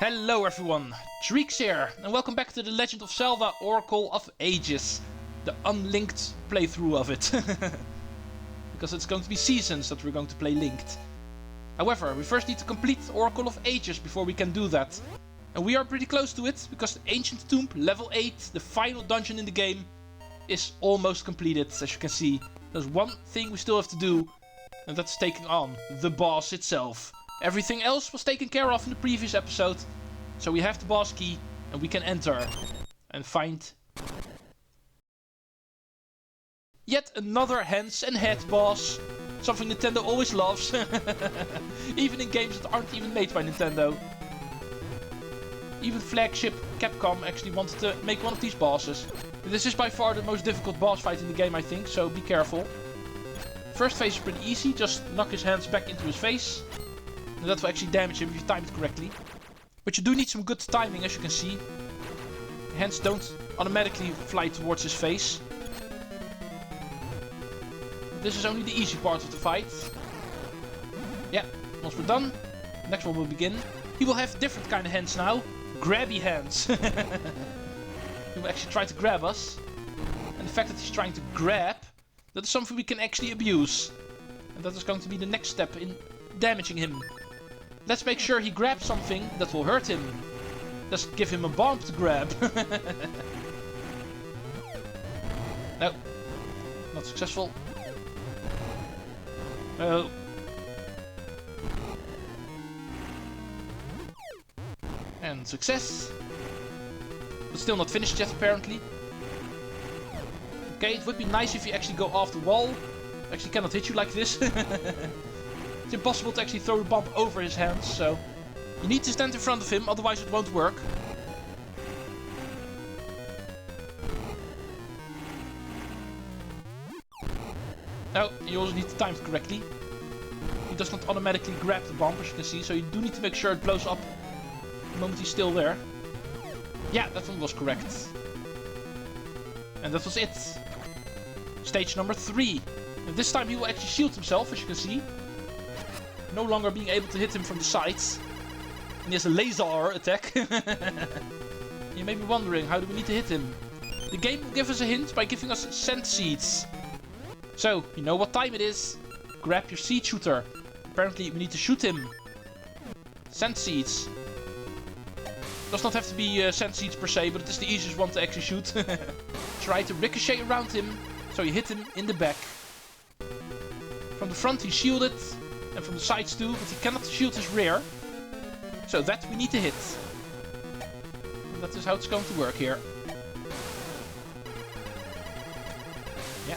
Hello everyone, Treecks here, and welcome back to the Legend of Zelda Oracle of Ages. The unlinked playthrough of it. Because it's going to be seasons that we're going to play linked. However, we first need to complete Oracle of Ages before we can do that. And we are pretty close to it, because the Ancient Tomb, level 8, the final dungeon in the game, is almost completed, as you can see. There's one thing we still have to do, and that's taking on the boss itself. Everything else was taken care of in the previous episode, so we have the boss key, and we can enter and find yet another hands and head boss. Something Nintendo always loves. Even in games that aren't even made by Nintendo. Even flagship Capcom actually wanted to make one of these bosses. This is by far the most difficult boss fight in the game, I think, so be careful. First phase is pretty easy, just knock his hands back into his face. And that will actually damage him if you time it correctly. But you do need some good timing, as you can see. Hands don't automatically fly towards his face. This is only the easy part of the fight. Yeah, once we're done, the next one will begin. He will have different kind of hands now. Grabby hands. He will actually try to grab us. And the fact that he's trying to grab, that is something we can actually abuse. And that is going to be the next step in damaging him. Let's make sure he grabs something that will hurt him. Let's give him a bomb to grab. No. Not successful. Oh. And success. But still not finished yet, apparently. Okay, it would be nice if you actually go off the wall. Actually cannot hit you like this. It's impossible to actually throw the bomb over his hands, so you need to stand in front of him, otherwise it won't work. No, you also need to time it correctly. He does not automatically grab the bomb, as you can see, so you do need to make sure it blows up the moment he's still there. Yeah, that one was correct. And that was it. Stage number 3. And this time he will actually shield himself, as you can see. No longer being able to hit him from the sides. And he has a laser attack. You may be wondering, how do we need to hit him? The game will give us a hint by giving us scent seeds. So, you know what time it is. Grab your seed shooter. Apparently we need to shoot him. Scent seeds. Does not have to be scent seeds per se, but it is the easiest one to actually shoot. Try to ricochet around him, so you hit him in the back. From the front he's shielded. And from the sides too, but he cannot shield his rear. So that we need to hit. And that is how it's going to work here. Yeah,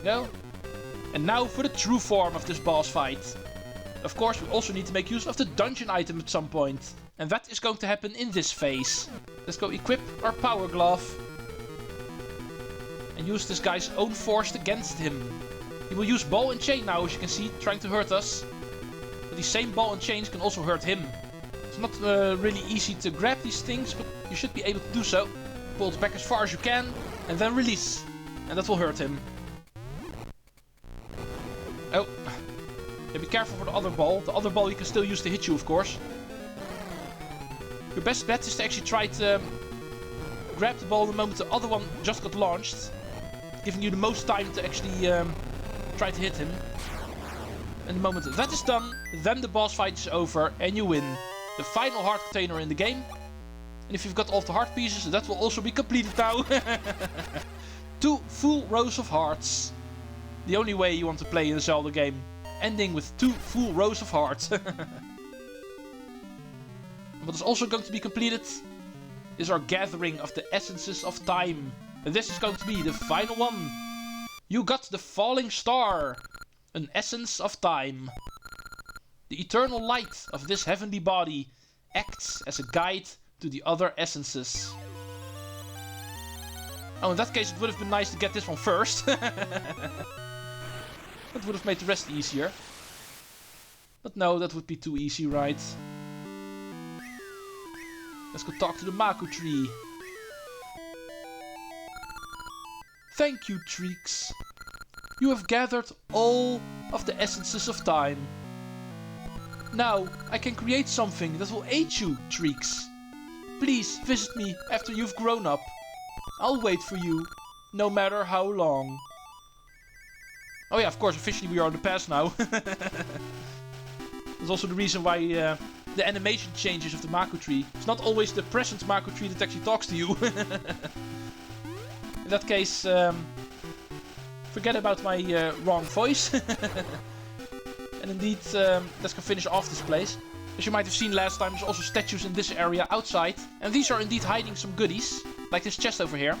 go. And now for the true form of this boss fight. Of course, we also need to make use of the dungeon item at some point. And that is going to happen in this phase. Let's go equip our power glove. And use this guy's own force against him. He will use ball and chain now, as you can see, trying to hurt us. But these same ball and chains can also hurt him. It's not really easy to grab these things, but you should be able to do so. Pull it back as far as you can, and then release. And that will hurt him. Oh. Yeah, be careful for the other ball. The other ball you can still use to hit you, of course. Your best bet is to actually try to grab the ball the moment the other one just got launched. Giving you the most time to actually try to hit him. And the moment that is done, then the boss fight is over and you win. The final heart container in the game. And if you've got all of the heart pieces, that will also be completed now. 2 full rows of hearts. The only way you want to play in a Zelda game. Ending with 2 full rows of hearts. What is also going to be completed is our gathering of the essences of time. And this is going to be the final one. You got the falling star. An essence of time. The eternal light of this heavenly body acts as a guide to the other essences. Oh, in that case it would have been nice to get this one first. That would have made the rest easier. But no, that would be too easy, right? Let's go talk to the Maku tree. Thank you, Treecks. You have gathered all of the essences of time. Now, I can create something that will aid you, Treecks. Please visit me after you've grown up. I'll wait for you, no matter how long. Oh yeah, of course, officially we are in the past now. That's also the reason why the animation changes of the Mako tree. It's not always the present Mako tree that actually talks to you. In that case, forget about my wrong voice. And indeed, let's go finish off this place. As you might have seen last time, there's also statues in this area outside. And these are indeed hiding some goodies, like this chest over here.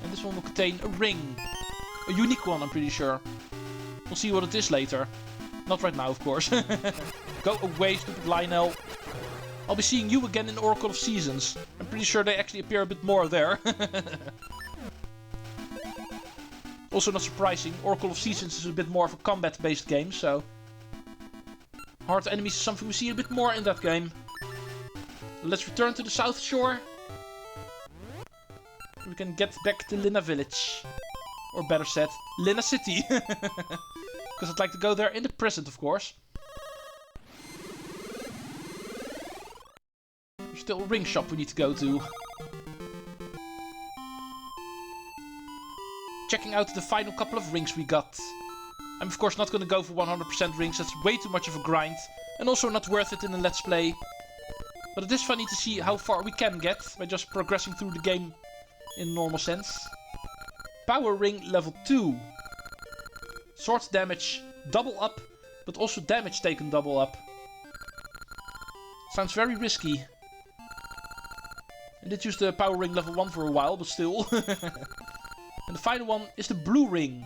And this one will contain a ring. A unique one, I'm pretty sure. We'll see what it is later. Not right now, of course. Go away, stupid Lionel. I'll be seeing you again in Oracle of Seasons. I'm pretty sure they actually appear a bit more there. Also not surprising, Oracle of Seasons is a bit more of a combat-based game, so... hard enemies is something we see a bit more in that game. Let's return to the South Shore. We can get back to Lynna Village. Or better said, Lynna City. Because I'd like to go there in the present, of course. There's still a ring shop we need to go to. Checking out the final couple of rings we got. I'm of course not going to go for 100% rings, that's way too much of a grind. And also not worth it in a let's play. But it is funny to see how far we can get by just progressing through the game in a normal sense. Power ring level 2. Sword damage double up, but also damage taken double up. Sounds very risky. I did use the power ring level 1 for a while, but still. And the final one is the blue ring.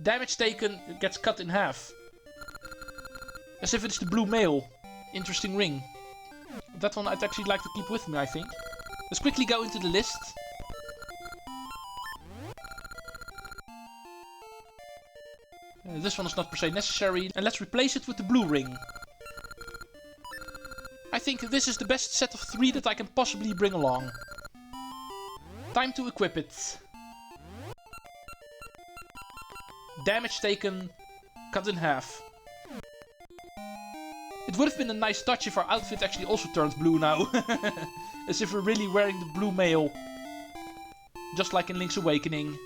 Damage taken gets cut in half. As if it's the blue mail. Interesting ring. That one I'd actually like to keep with me, I think. Let's quickly go into the list. This one is not per se necessary. And let's replace it with the blue ring. I think this is the best set of 3 that I can possibly bring along. Time to equip it. Damage taken, cut in half. It would have been a nice touch if our outfit actually also turned blue now. As if we're really wearing the blue mail. Just like in Link's Awakening.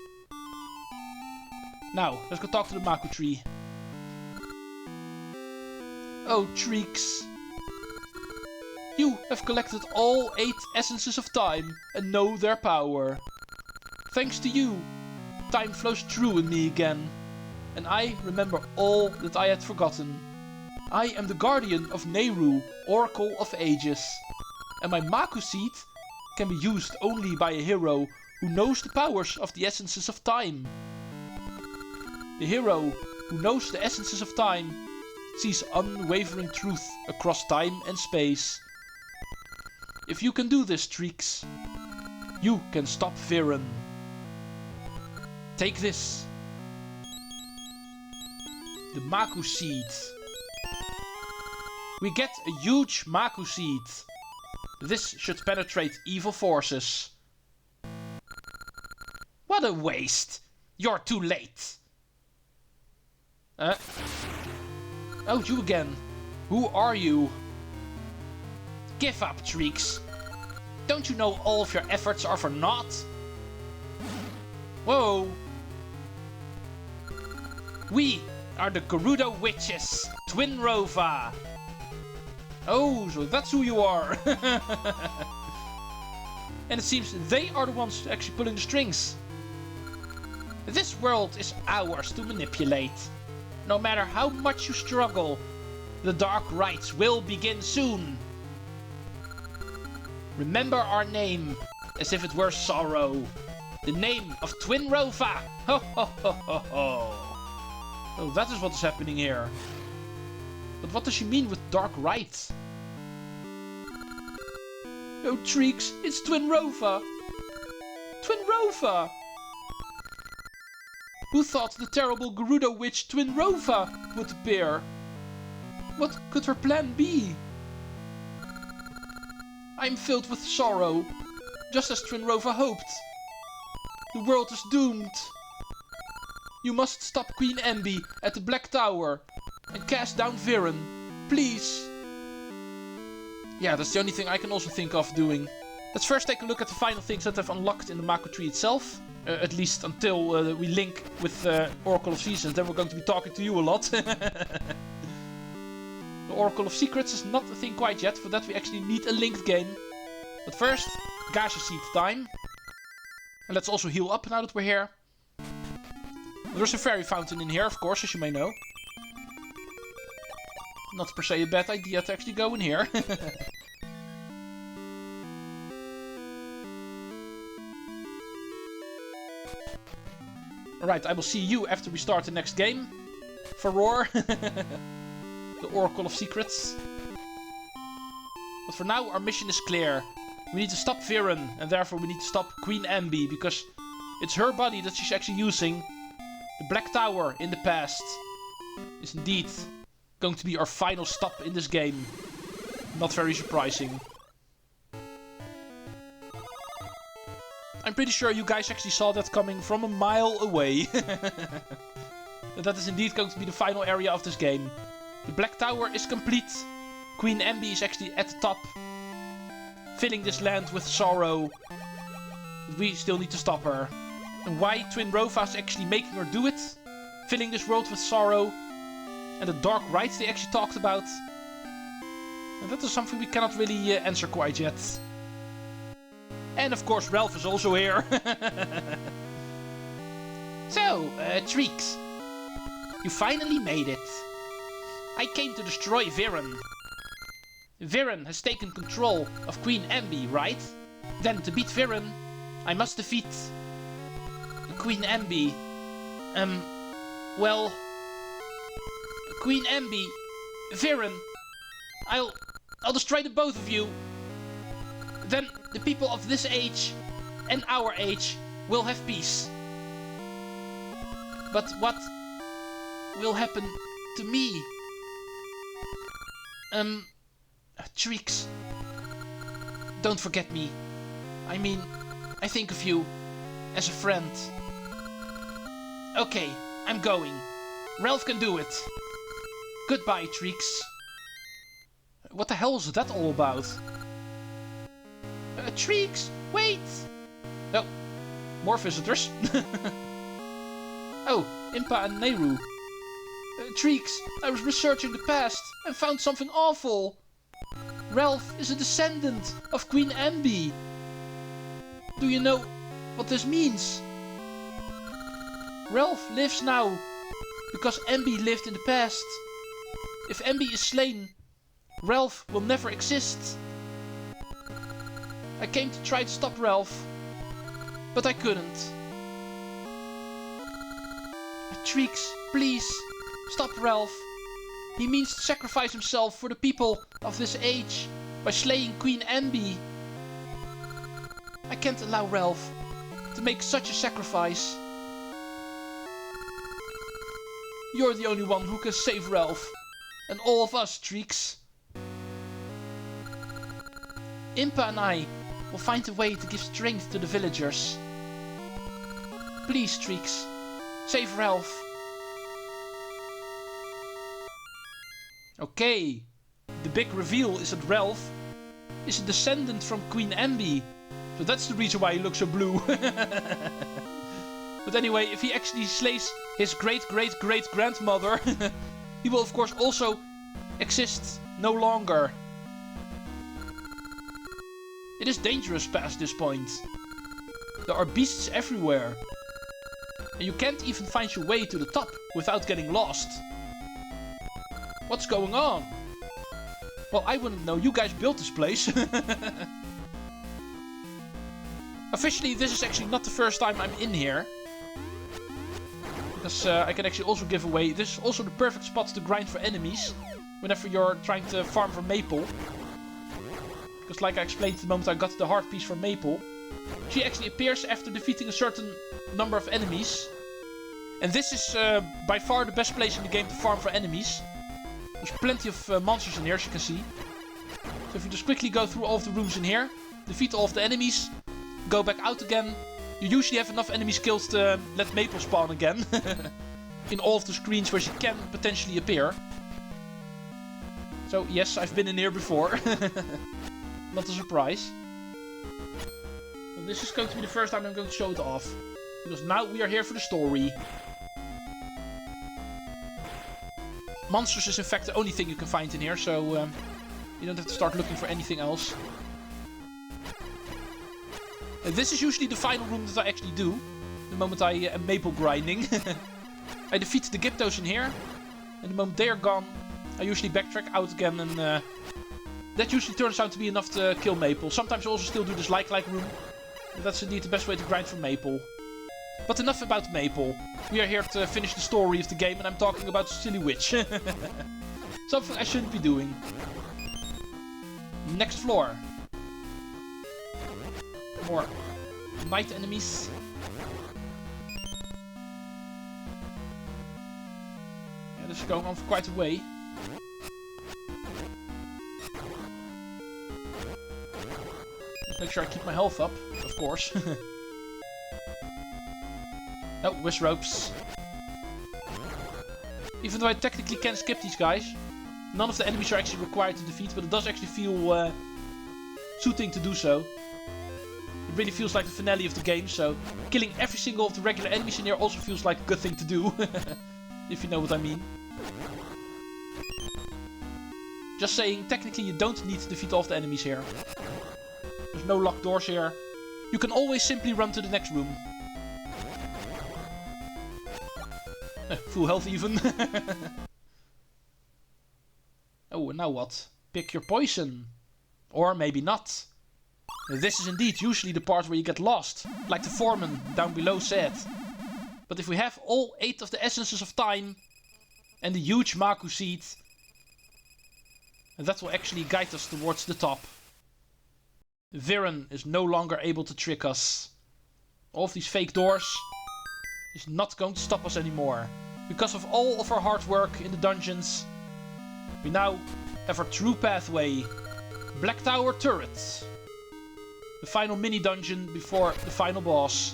Now, let's go talk to the Mako tree. Oh, Treecks. You have collected all 8 essences of time and know their power. Thanks to you, time flows true in me again. And I remember all that I had forgotten. I am the guardian of Nehru, Oracle of Ages. And my Mako seed can be used only by a hero who knows the powers of the essences of time. The hero who knows the essences of time sees unwavering truth across time and space. If you can do this, Treecks, you can stop Veran. Take this. The Mako seed. We get a huge Mako seed. This should penetrate evil forces. What a waste. You're too late. Oh, you again. Who are you? Give up, Treecks. Don't you know all of your efforts are for naught? Whoa. We are the Gerudo Witches, Twin Rova. Oh, so that's who you are. And it seems they are the ones actually pulling the strings. This world is ours to manipulate. No matter how much you struggle, the dark rites will begin soon. Remember our name, as if it were sorrow. The name of Twin Rova. Ho ho ho ho ho. Oh, that is what is happening here. But what does she mean with dark rites? Oh, Treecks, it's Twin Rova. Twin Rova. Who thought the terrible Gerudo witch Twin Rova would appear? What could her plan be? I'm filled with sorrow, just as Twin Rova hoped. The world is doomed. You must stop Queen Ambi at the Black Tower. and cast down Veran. Please. Yeah, that's the only thing I can also think of doing. Let's first take a look at the final things that I've unlocked in the Mako tree itself. At least until we link with Oracle of Seasons. Then we're going to be talking to you a lot. The Oracle of Secrets is not a thing quite yet. For that we actually need a linked game. But first, Gacha Seed time. And let's also heal up now that we're here. There's a fairy fountain in here, of course, as you may know. Not per se a bad idea to actually go in here. Alright, I will see you after we start the next game. Furore. The Oracle of Secrets. But for now, our mission is clear. We need to stop Veran, and therefore we need to stop Queen Ambi, because it's her body that she's actually using. The Black Tower in the past is indeed going to be our final stop in this game. Not very surprising. I'm pretty sure you guys actually saw that coming from a mile away. That is indeed going to be the final area of this game. The Black Tower is complete. Queen Ambi is actually at the top, filling this land with sorrow. We still need to stop her. And why Twin Rova's actually making her do it? Filling this world with sorrow. And the dark rites they actually talked about. And that is something we cannot really answer quite yet. And of course Ralph is also here. So, Treecks. You finally made it. I came to destroy Veran. Veran has taken control of Queen Ambi, right? Then to beat Veran, I must defeat Queen Ambi. Well, Queen Ambi, Veran, I'll destroy the both of you. Then the people of this age and our age will have peace. But what will happen to me? Treecks, don't forget me. I mean, I think of you as a friend. Okay, I'm going. Ralph can do it. Goodbye, Treecks. What the hell is that all about? Treecks, wait! Oh, more visitors. Oh, Impa and Nehru. Treecks, I was researching the past and found something awful. Ralph is a descendant of Queen Ambi. Do you know what this means? Ralph lives now because Ambi lived in the past. If Ambi is slain, Ralph will never exist. I came to try to stop Ralph, but I couldn't. Treecks, please, stop Ralph. He means to sacrifice himself for the people of this age by slaying Queen Ambi. I can't allow Ralph to make such a sacrifice. You're the only one who can save Ralph, and all of us, Treecks. Impa and I will find a way to give strength to the villagers. Please, Treecks, save Ralph. Okay, the big reveal is that Ralph is a descendant from Queen Ambi. So that's the reason why he looks so blue. But anyway, if he actually slays his great-great-great-grandmother, he will of course also exist no longer. It is dangerous past this point. There are beasts everywhere. And you can't even find your way to the top without getting lost. What's going on? Well, I wouldn't know. You guys built this place. Officially, this is actually not the first time I'm in here. Because I can actually also give away... This is also the perfect spot to grind for enemies. Whenever you're trying to farm for Maple. Because like I explained the moment I got the heart piece for Maple, she actually appears after defeating a certain number of enemies. And this is by far the best place in the game to farm for enemies. There's plenty of monsters in here, as you can see. So if you just quickly go through all of the rooms in here, defeat all of the enemies, go back out again, you usually have enough enemies killed to let Maple spawn again. In all of the screens where she can potentially appear. So, yes, I've been in here before. Not a surprise. Well, this is going to be the first time I'm going to show it off. Because now we are here for the story. Monsters is in fact the only thing you can find in here, so you don't have to start looking for anything else. This is usually the final room that I actually do. The moment I am maple grinding. I defeat the Gyptos in here. And the moment they are gone, I usually backtrack out again, and that usually turns out to be enough to kill Maple. Sometimes I also still do this like room, but that's indeed the best way to grind for Maple. But enough about Maple. We are here to finish the story of the game, and I'm talking about Silly Witch. Something I shouldn't be doing. Next floor. More night enemies. Yeah, this is going on for quite a way. Make sure I keep my health up, of course. No, whiz ropes. Even though I technically can skip these guys, none of the enemies are actually required to defeat, but it does actually feel soothing to do so. It really feels like the finale of the game, so killing every single of the regular enemies in here also feels like a good thing to do. If you know what I mean. Just saying, technically you don't need to defeat all of the enemies here. There's no locked doors here. You can always simply run to the next room. Full health even. Oh, and now what? Pick your poison. Or maybe not. This is indeed usually the part where you get lost. Like the foreman down below said. But if we have all 8 of the essences of time and the huge Maku seed, that will actually guide us towards the top. Veran is no longer able to trick us. All of these fake doors is not going to stop us anymore. Because of all of our hard work in the dungeons, we now have our true pathway. Black Tower Turret. The final mini dungeon before the final boss.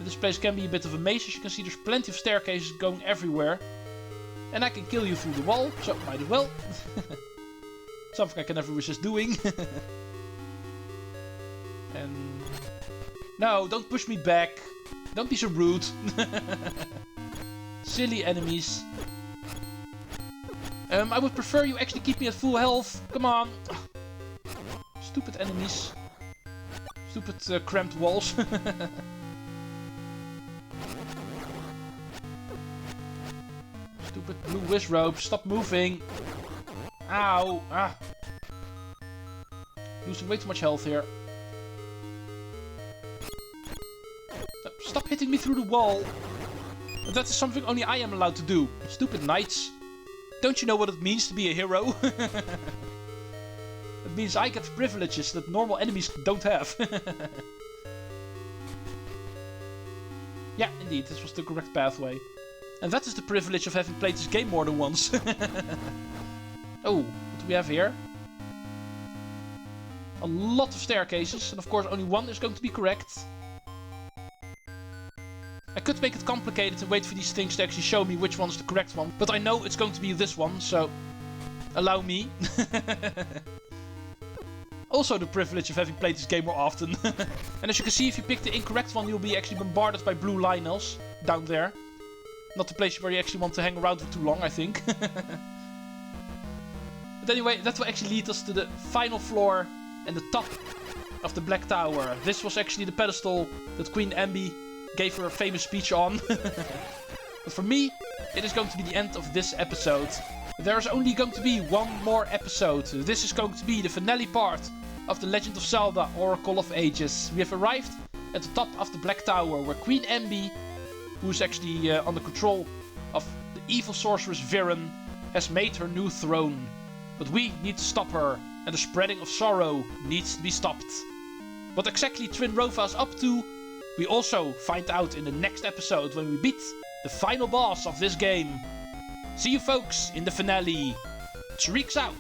This place can be a bit of a maze. As you can see, there's plenty of staircases going everywhere. And I can kill you through the wall, so might as well. Something I can never resist doing. And... no, don't push me back. Don't be so rude. Silly enemies. I would prefer you actually keep me at full health. Come on. Stupid enemies. Stupid cramped walls. Stupid blue whiz rope. Stop moving. Ow. Ah. Losing way too much health here. Stop hitting me through the wall. That is something only I am allowed to do. Stupid knights. Don't you know what it means to be a hero? It means I get privileges that normal enemies don't have. Yeah, indeed, this was the correct pathway. And that is the privilege of having played this game more than once. Oh, what do we have here? A lot of staircases, and of course only one is going to be correct. I could make it complicated and wait for these things to actually show me which one is the correct one, but I know it's going to be this one, so allow me. Also the privilege of having played this game more often. And as you can see, if you pick the incorrect one, you'll be actually bombarded by blue Lynels down there. Not the place where you actually want to hang around for too long, I think. But anyway, that will actually lead us to the final floor and the top of the Black Tower. This was actually the pedestal that Queen Ambi gave her a famous speech on. But for me, it is going to be the end of this episode. There is only going to be one more episode. This is going to be the finale part of The Legend of Zelda Oracle of Ages. We have arrived at the top of the Black Tower, where Queen Ambi, who is actually under control of the evil sorceress Veran, has made her new throne. But we need to stop her, and the spreading of sorrow needs to be stopped. What exactly Twinrova is up to, we also find out in the next episode when we beat the final boss of this game. See you folks in the finale. Treecks out!